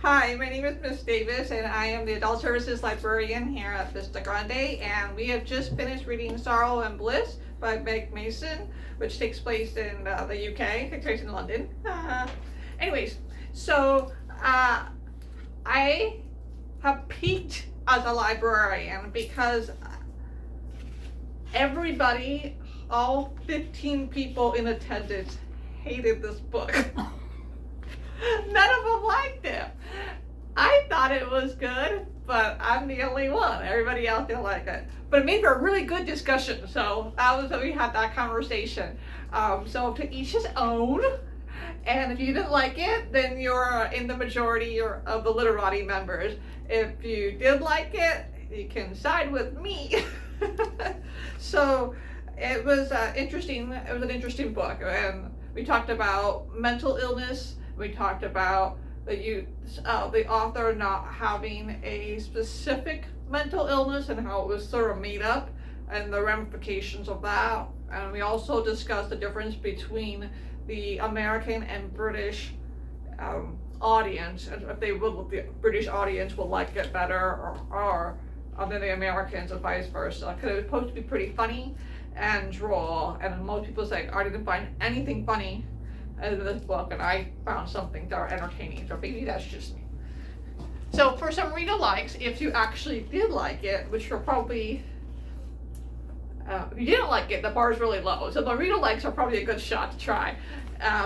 Hi, my name is Miss Davis, and I am the Adult Services Librarian here at Vista Grande, and we have just finished reading Sorrow and Bliss by Meg Mason, which takes place in the UK, takes place in London. Anyways, so I have peaked as a librarian because everybody, all 15 people in attendance, hated this book. None of them liked it. I thought it was good, but I'm the only one. Everybody else didn't like it. But it made for a really good discussion. So we had that conversation. So to each his own. And if you didn't like it, then you're in the majority of the Literati members. If you did like it, you can side with me. So it was interesting. It was an interesting book, and we talked about mental illness. We talked about the author not having a specific mental illness and how it was sort of made up and the ramifications of that. And we also discussed the difference between the American and British audience, and if the British audience will like it better or than the Americans, and vice versa. Because it was supposed to be pretty funny and droll, and most people say I didn't find anything funny in this book, and I found something that are entertaining. So maybe that's just me. So for some reader likes, if you actually did like it, which you're probably, if you didn't like it, the bar is really low. So the reader likes are probably a good shot to try.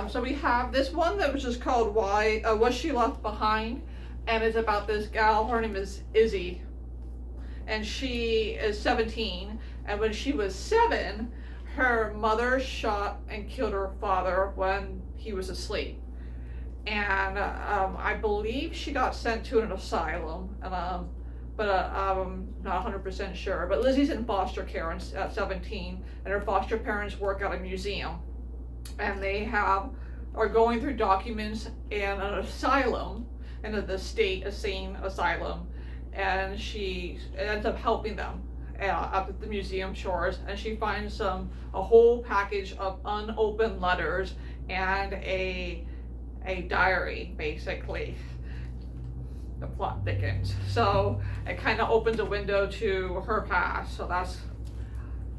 So we have this one that was just called "Why Was She Left Behind," and it's about this gal. Her name is Izzy, and she is 17. And when she was 7, her mother shot and killed her father when he was asleep. And I believe she got sent to an asylum, but I'm not 100% sure. But Lizzie's in foster care at 17, and her foster parents work at a museum. And they are going through documents in an asylum, in the state insane asylum, and she ends up helping them up at the museum chores, and she finds a whole package of unopened letters and a diary, basically. The plot thickens. So it kind of opens a window to her past. So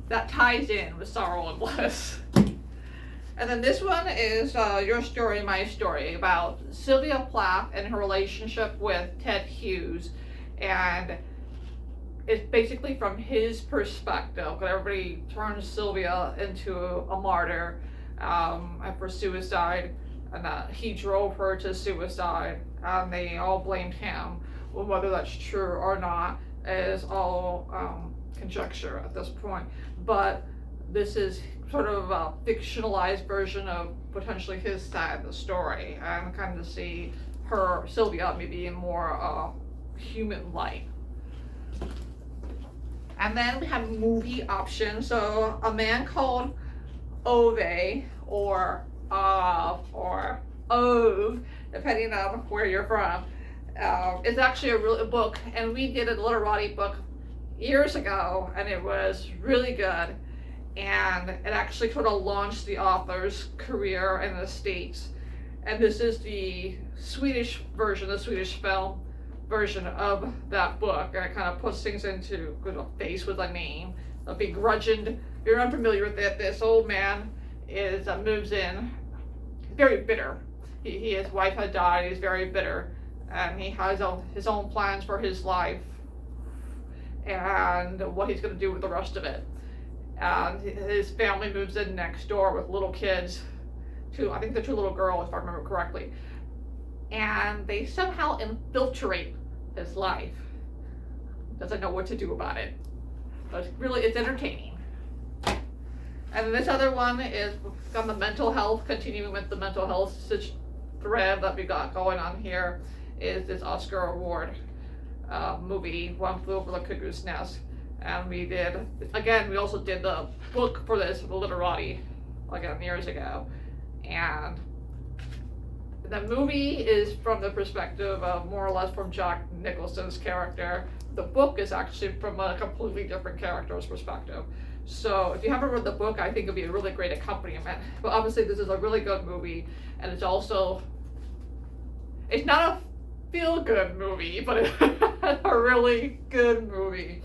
that ties in with Sorrow and Bliss. And then this one is Your Story, My Story, about Sylvia Plath and her relationship with Ted Hughes. And it's basically from his perspective, because everybody turns Sylvia into a martyr for suicide, and he drove her to suicide, and they all blamed him. Well, whether that's true or not is all conjecture at this point. But this is sort of a fictionalized version of potentially his side of the story, and kind of see Sylvia maybe in more human light. And then we have movie options. So A Man Called Ove, or Ove, depending on where you're from. It's actually a book, and we did a Literati book years ago, and it was really good. And it actually sort of launched the author's career in the States. And this is the Swedish version, the Swedish film version of that book, and it kind of puts things into a face with a name, a begrudged. If you're unfamiliar with it, this old man moves in very bitter. His wife had died. He's very bitter, and he has his own plans for his life and what he's going to do with the rest of it. And his family moves in next door with little kids, I think the 2 little girls, if I remember correctly, and they somehow infiltrate his life. Doesn't know what to do about it, but it's entertaining. And then this other one is on the mental health, continuing with the mental health thread that we got going on here, is this Oscar Award movie, One Flew Over the Cuckoo's Nest. And we also did the book for this, the Literati, years ago. And the movie is from the perspective of more or less from Jack Nicholson's character. The book is actually from a completely different character's perspective. So if you haven't read the book, I think it'd be a really great accompaniment. But obviously this is a really good movie, and it's not feel-good movie, but a really good movie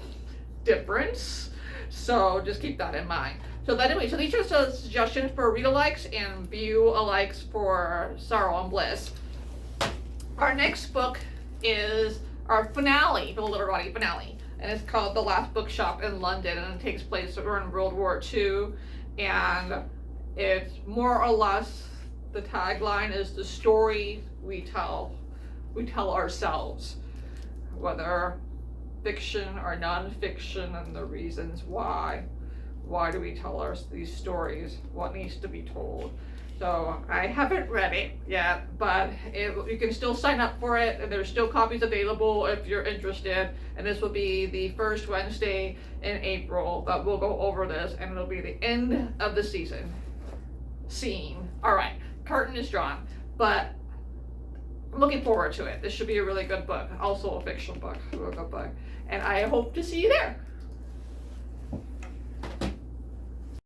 difference. So just keep that in mind. So anyway, so these are some suggestions for read-alikes and view-alikes for Sorrow and Bliss. Our next book is our finale, the Literati finale, and it's called The Last Bookshop in London, and it takes place during World War II, and it's more or less, the tagline is the story we tell ourselves, whether fiction or non-fiction, and the reasons why. Why do we tell these stories? What needs to be told? So I haven't read it yet, but you can still sign up for it, and there's still copies available if you're interested. And this will be the first Wednesday in April that we'll go over this, and it'll be the end of the season. Scene. All right, curtain is drawn, but I'm looking forward to it. This should be a really good book. Also a fiction book, a good book. And I hope to see you there.